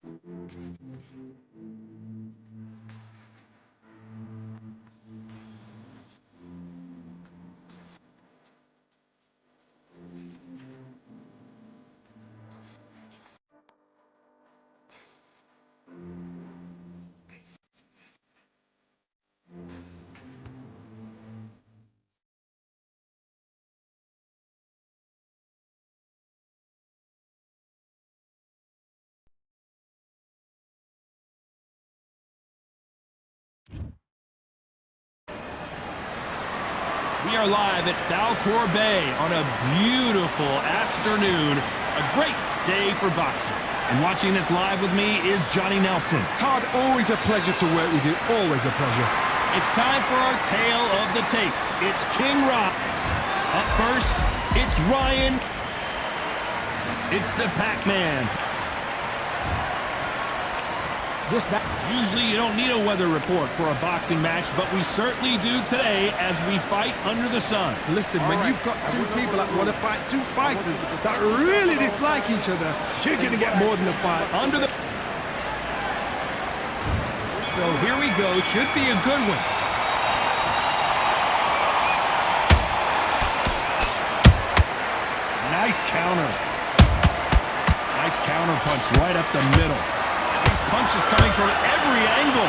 We are live at Valcour Bay on a beautiful afternoon. A great day for boxing. And watching this live with me is Johnny Nelson. Todd, always a pleasure to work with you. Always a pleasure. It's time for our tale of the tape. It's King Rock. Up first, it's Ryan. It's the Pac-Man. Usually you don't need a weather report for a boxing match, but we certainly do today as we fight under the sun. Listen, when you've got two people that want to fight, two fighters that really dislike each other, you're going to get more than a fight. Under the... So here we go. Should be a good one. Nice counter. Nice counter punch right up the middle. These punches coming from every angle.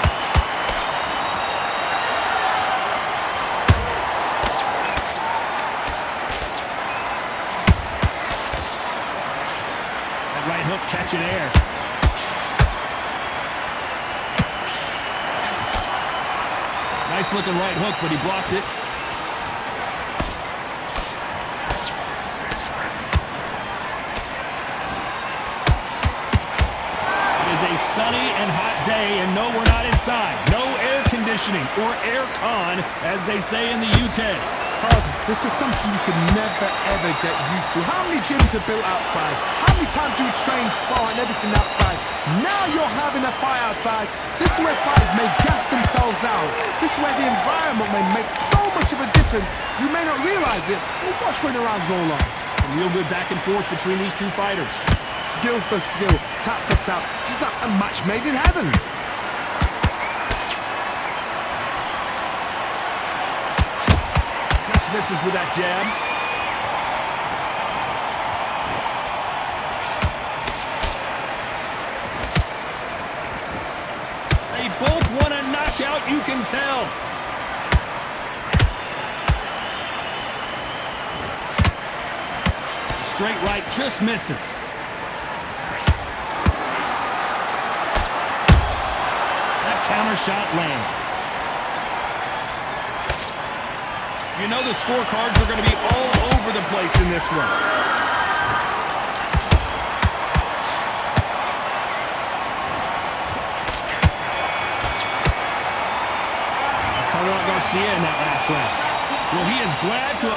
That right hook catching air. Nice looking right hook, but he blocked it. Sunny and hot day, and no, we're not inside. No air conditioning, or air con, as they say in the UK. Todd, this is something you can never, ever get used to. How many gyms are built outside? How many times do you train, spar, and everything outside? Now you're having a fight outside. This is where fighters may gas themselves out. This is where the environment may make so much of a difference. You may not realize it, but watch when the rounds roll on. A real good back and forth between these two fighters. Skill for skill, tap for tap, just like a match made in heaven. Just misses with that jab. They both want a knockout, you can tell. Straight right just misses. Counter shot lands. You know the scorecards are going to be all over the place in this one. Let's talk about Garcia in that last round. Well, he is glad to...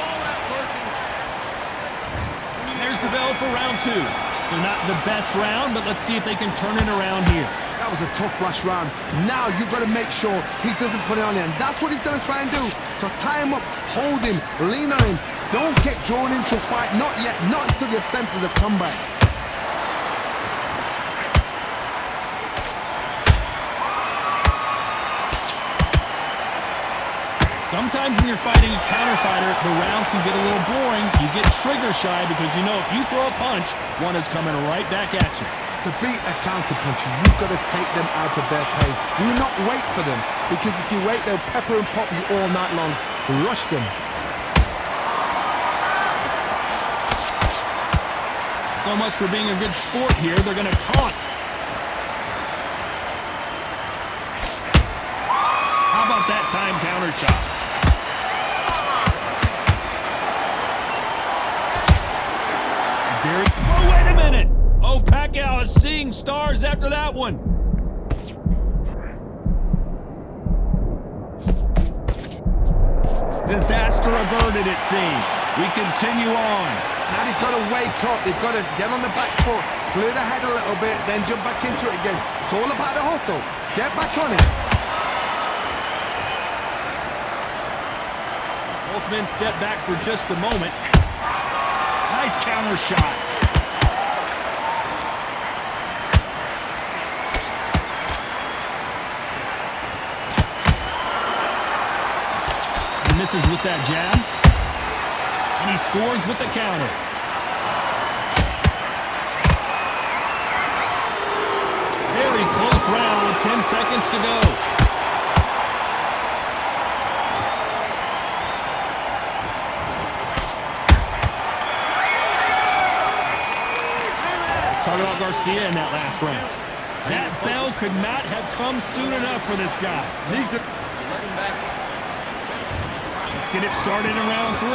There's the bell for round two. So not the best round, but let's see if they can turn it around here. That was a tough last round. Now you've got to make sure he doesn't put it on him. That's what he's going to try and do. So tie him up, hold him, lean on him. Don't get drawn into a fight. Not yet. Not until your senses have come back. Sometimes when you're fighting a counter fighter, the rounds can get a little boring. You get trigger shy because you know if you throw a punch, one is coming right back at you. To beat a counter puncher, you've got to take them out of their pace. Do not wait for them, because if you wait, they'll pepper and pop you all night long. Rush them. So much for being a good sport here. They're going to taunt. How about that time counter shot? Oh, wait a minute! Oh, Pacquiao is seeing stars after that one. Disaster averted, it seems. We continue on. Now they've got to wake up. They've got to get on the back foot, clear the head a little bit, then jump back into it again. It's all about the hustle. Get back on it. Both men step back for just a moment. Nice counter shot. He misses with that jab. And he scores with the counter. Very close round with 10 seconds to go. Let's talk about Garcia in that last round. That bell could not have come soon enough for this guy. Needs it. Let's get it started in round 3,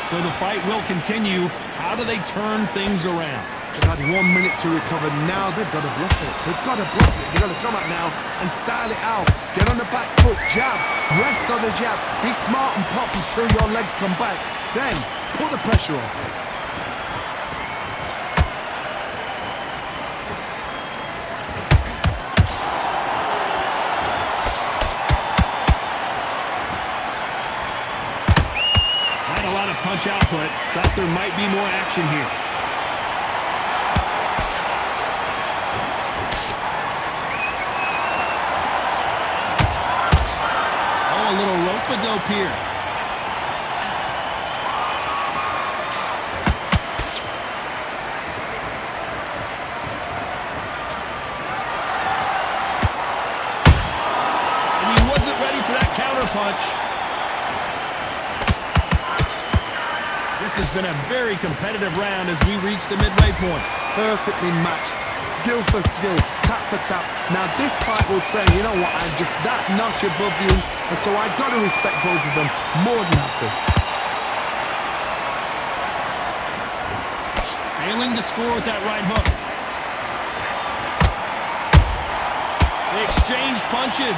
so the fight will continue. How do they turn things around? They've had 1 minute to recover. Now they've got to bluff it. They've got to bluff it. They've got to come out now and style it out. Get on the back foot, jab, rest on the jab. Be smart and pop until your legs come back. Then put the pressure on. Not a lot of punch output. Thought there might be more action here. A little rope-a-dope here. And he wasn't ready for that counter punch. This has been a very competitive round as we reach the midway point. Perfectly matched. Skill for skill, tap for tap. Now this fight will say, you know what, I'm just that notch above you, and so I've got to respect both of them more than happy. Failing to score with that right hook. They exchange punches.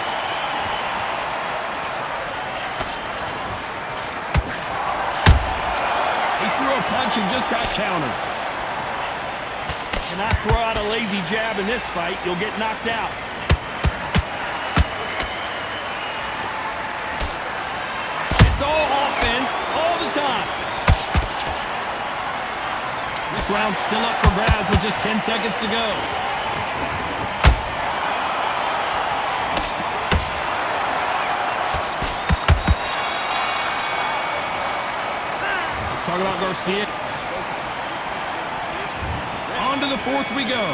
He threw a punch and just got countered. Cannot throw out a lazy jab in this fight. You'll get knocked out. It's all offense all the time. This round's still up for grabs with just 10 seconds to go. Let's talk about Garcia. On to the 4th we go.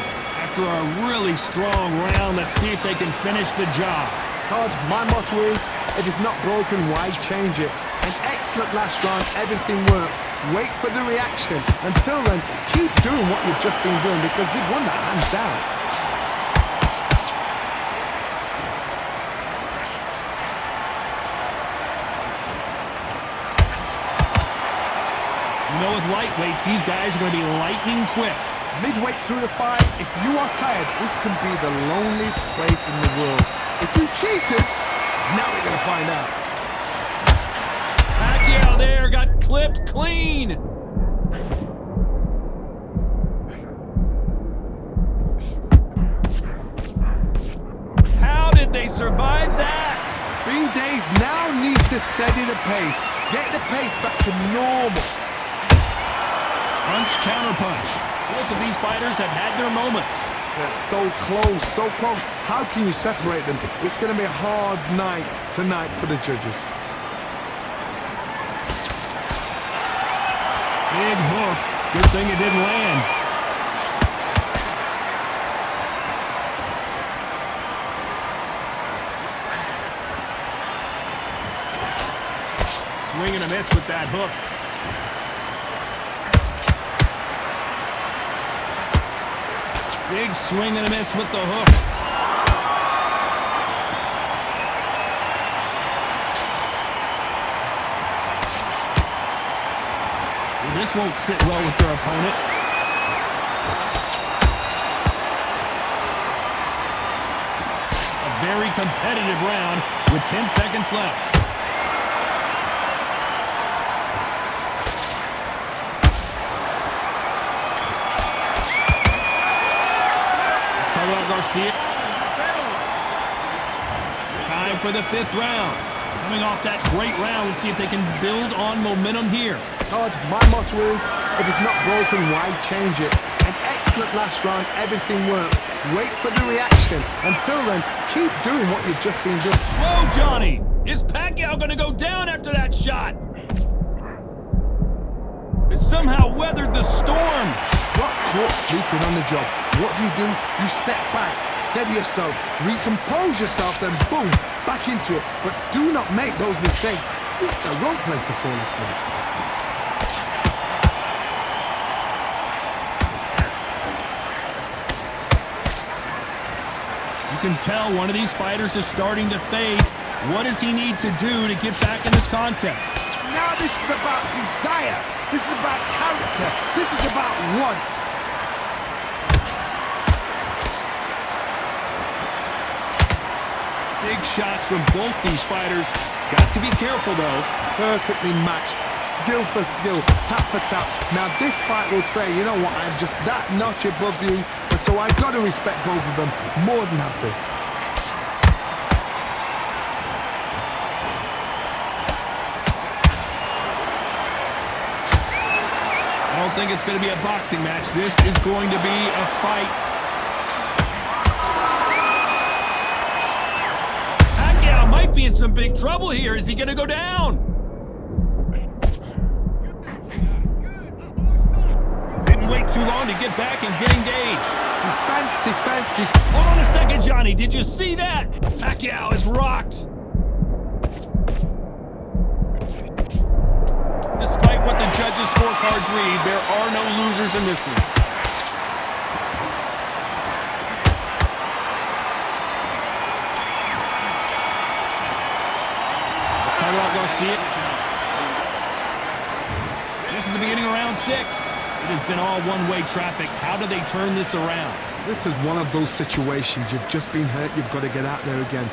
After a really strong round, let's see if they can finish the job. Todd, my motto is, if it's not broken, why change it? An excellent last round, everything works. Wait for the reaction. Until then, keep doing what you've just been doing because you've won that hands down. You know, with lightweights, these guys are going to be lightning quick. Midway through the fight, if you are tired, this can be the loneliest place in the world. If you cheated, now we're going to find out. Pacquiao there got clipped clean. How did they survive that? Bean Days now needs to steady the pace. Get the pace back to normal. Punch, counter punch. Both of these fighters have had their moments. They're so close, so close. How can you separate them? It's going to be a hard night tonight for the judges. Big hook. Good thing it didn't land. Swing and a miss with that hook. Big swing and a miss with the hook. Well, this won't sit well with their opponent. A very competitive round with 10 seconds left. Garcia. Time for the 5th round. Coming off that great round, let's see if they can build on momentum here. Todd, my motto is, if it's not broken, why change it? An excellent last round. Everything worked. Wait for the reaction. Until then, keep doing what you've just been doing. Whoa, Johnny! Is Pacquiao gonna go down after that shot? It somehow weathered the storm. Got caught sleeping on the job. What do? You step back, steady yourself, recompose yourself, then boom, back into it. But do not make those mistakes. This is the wrong place to fall asleep. You can tell one of these fighters is starting to fade. What does he need to do to get back in this contest? Now this is about desire. This is about character. This is about want. Big shots from both these fighters. Got to be careful, though. Perfectly matched. Skill for skill. Tap for tap. Now this fight will say, you know what, I'm just that notch above you. And so I got to respect both of them. More than happy. I don't think it's going to be a boxing match. This is going to be a fight. Pacquiao might be in some big trouble here. Is he going to go down? Didn't wait too long to get back and get engaged. Defense. Hold on a second, Johnny. Did you see that? Pacquiao is rocked. Despite what the judges' scorecards read, there are no losers in this one. Let's talk about Garcia. This is the beginning of round 6. It has been all one-way traffic. How do they turn this around? This is one of those situations. You've just been hurt. You've got to get out there again.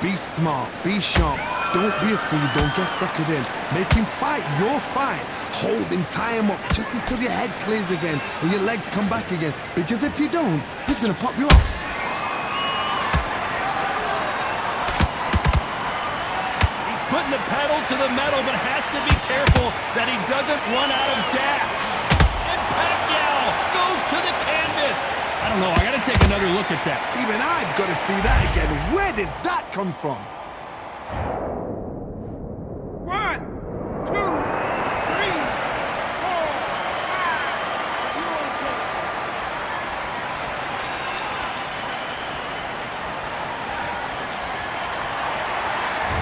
Be smart. Be sharp. Don't be a fool. Don't get suckered in. Make him fight your fight. Hold him, tie him up just until your head clears again and your legs come back again. Because if you don't, he's going to pop you off. He's putting the pedal to the metal, but has to be careful that he doesn't run out of gas. And Pacquiao goes to the canvas. I don't know. I got to take another look at that. Even I've got to see that again. Where did that come from? 1, 2, 3, 4, 5.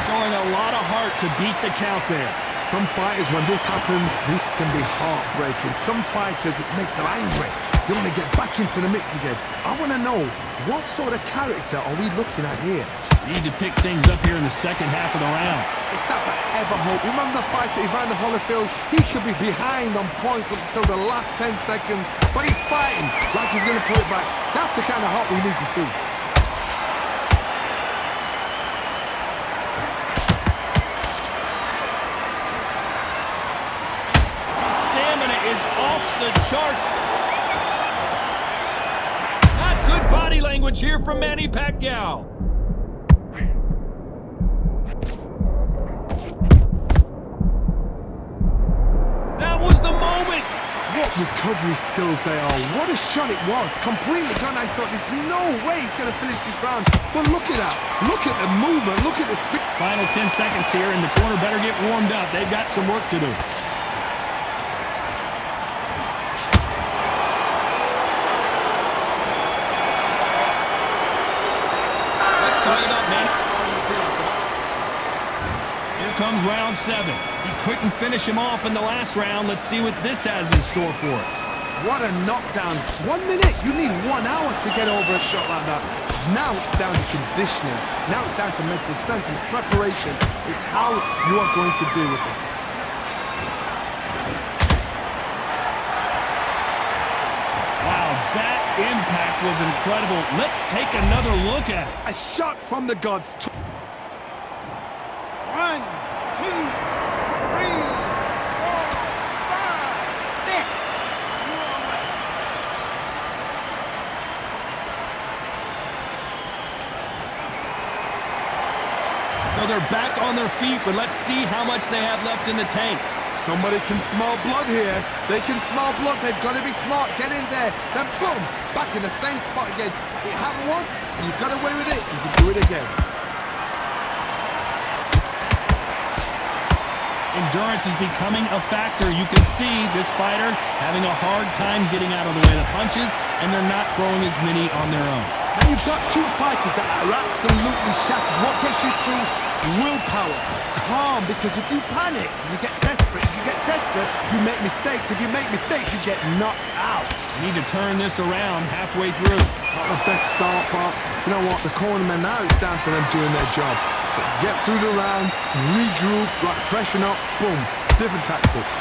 Showing a lot of heart to beat the count there. Some fighters, when this happens, this can be heartbreaking. Some fighters, it makes them angry. They want to get back into the mix again. I want to know, what sort of character are we looking at here? Need to pick things up here in the second half of the round. It's not forever hope. Remember the fight at Evander Holyfield? He could be behind on points up until the last 10 seconds, but he's fighting like he's going to pull it back. That's the kind of hope we need to see. His stamina is off the charts. Not good body language here from Manny Pacquiao. What recovery skills they are. What a shot it was. Completely gone. I thought there's no way he's going to finish this round. But look at that. Look at the movement. Look at the speed. Final 10 seconds here, and the corner better get warmed up. They've got some work to do. Let's talk about Manny. Here comes round 7. He couldn't finish him off in the last round. Let's see what this has in store for us. What a knockdown. 1 minute. You need 1 hour to get over a shot like that. Now it's down to conditioning. Now it's down to mental strength and preparation. It's how you are going to deal with this. Wow, that impact was incredible. Let's take another look at it. A shot from the gods. 1, 2, 3, 4, 5, 6. So they're back on their feet, but let's see how much they have left in the tank. Somebody can smell blood here. They can smell blood. They've got to be smart. Get in there. Then boom, back in the same spot again. It happened once, you got away with it, you can do it again. Endurance is becoming a factor. You can see this fighter having a hard time getting out of the way of the punches, and they're not throwing as many on their own. Now you've got two fighters that are absolutely shattered. What gets you through? Willpower. Calm, because if you panic, you get desperate. If you get desperate, you make mistakes. If you make mistakes, you get knocked out. You need to turn this around halfway through. Not the best start, but you know what? The cornermen, now it's down to them doing their job. But get through the round, regroup, like freshen up, boom. Different tactics.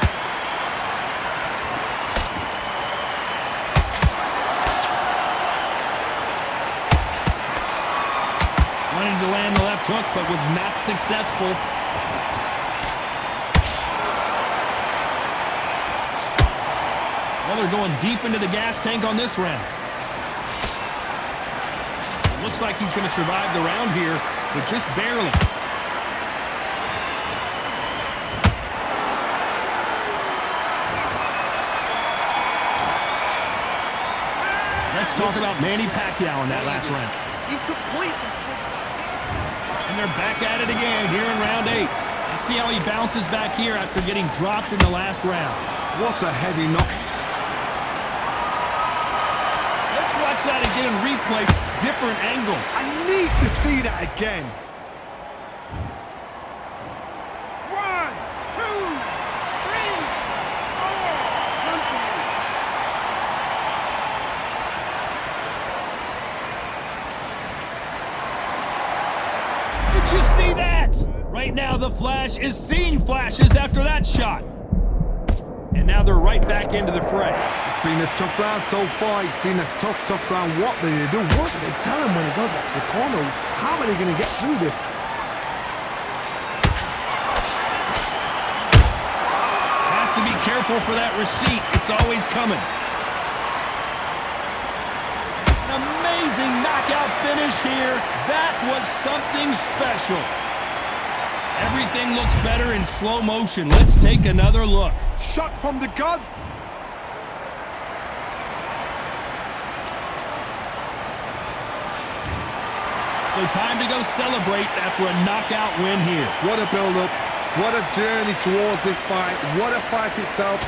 Wanted to land the left hook, but was not successful. Well, they're going deep into the gas tank on this round. It looks like he's going to survive the round here, but just barely. Let's talk about Manny Pacquiao in that last round. He completely switched up. And they're back at it again here in round 8. Let's see how he bounces back here after getting dropped in the last round. What a heavy knock. Let's watch that again in replay. Different angle. I need to see that again. 1, 2, 3, 4. Did you see that? Right now, the Flash is seeing flashes after that shot. And now they're right back into the fray. It's been a tough round so far. It's been a tough round. What do they do? What do they tell him when he goes back to the corner? How are they going to get through this? Has to be careful for that receipt. It's always coming. An amazing knockout finish here. That was something special. Everything looks better in slow motion. Let's take another look. Shot from the gods. So time to go celebrate after a knockout win here. What a build-up. What a journey towards this fight. What a fight itself.